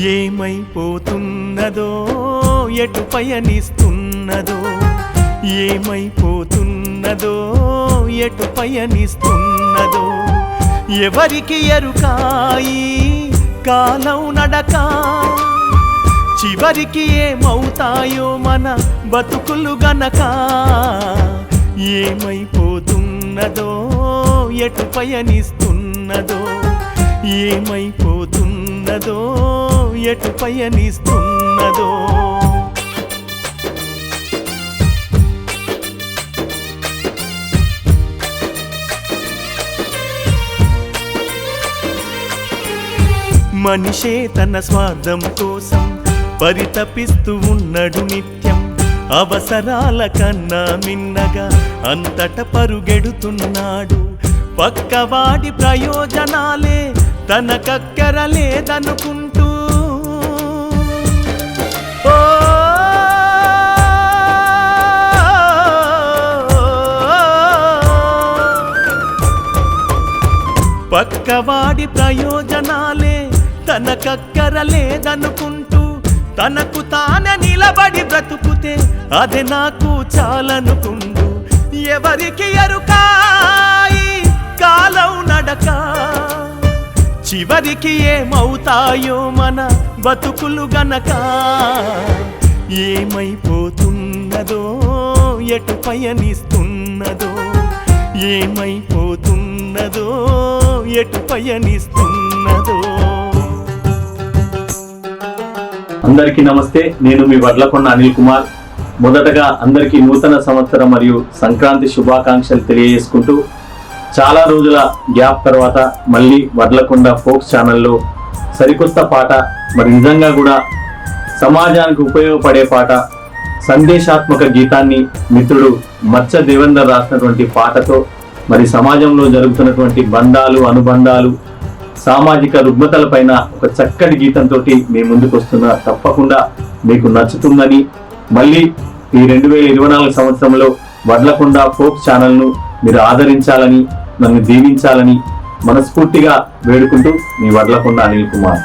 ఏమైపోతున్నదో ఎటు పయనిస్తున్నదో ఏమైపోతున్నదో ఎటు పయనిస్తున్నదో ఎవరికి ఎరుకాయి కాలం నడక చివరికి ఏమవుతాయో మన బతుకులు గనక ఏమైపోతున్నదో ఎటు పయనిస్తున్నదో ఏమైపోతున్నదో ఎటు పయనిస్తున్నదో మనిషే తన స్వార్థం కోసం పరితపిస్తూ ఉన్నడు నిత్యం అవసరాల కన్నా మిన్నగా అంతట పరుగెడుతున్నాడు పక్కవాడి ప్రయోజనాలే తనకక్కరలేదనుకుంటూ పక్కవాడి ప్రయోజనాలే తనకక్కరలేదనుకుంటూ తనకు తానే నిలబడి బ్రతుకుతే అదే నాకు చాలనుకుంటూ ఎవరికి ఎరుకాయి కాలం నడక చివరికి ఏమవుతాయో మన బతుకులు గనక ఏమైపోతున్నదో ఎటు పయనిస్తున్నదో ఏమైపోతున్నదో ఎటు పయనిస్తున్నదో. అందరికీ నమస్తే, నేను మీ వడ్లకొండ అనిల్ కుమార్. మొదటగా అందరికీ నూతన సంవత్సరం మరియు సంక్రాంతి శుభాకాంక్షలు తెలియజేసుకుంటూ చాలా రోజుల గ్యాప్ తర్వాత మళ్ళీ వడ్లకొండ ఫోక్స్ ఛానల్లో సరికొత్త పాట, మరి నిజంగా కూడా సమాజానికి ఉపయోగపడే పాట, సందేశాత్మక గీతాన్ని మిత్రుడు మచ్చ దేవేందర్ రాసినటువంటి పాటతో మరి సమాజంలో జరుగుతున్నటువంటి బంధాలు, అనుబంధాలు, సామాజిక రుగ్మతలపైన ఒక చక్కటి గీతంతో మీ ముందుకు వస్తున్నా. తప్పకుండా మీకు నచ్చుతుందని, మళ్ళీ ఈ 2024 సంవత్సరంలో వడ్లకొండ ఫోక్స్ ఛానల్ను మీరు ఆదరించాలని, నన్ను దీవించాలని మనస్ఫూర్తిగా వేడుకుంటూ మీ వడ్లకొండ అనిల్ కుమార్.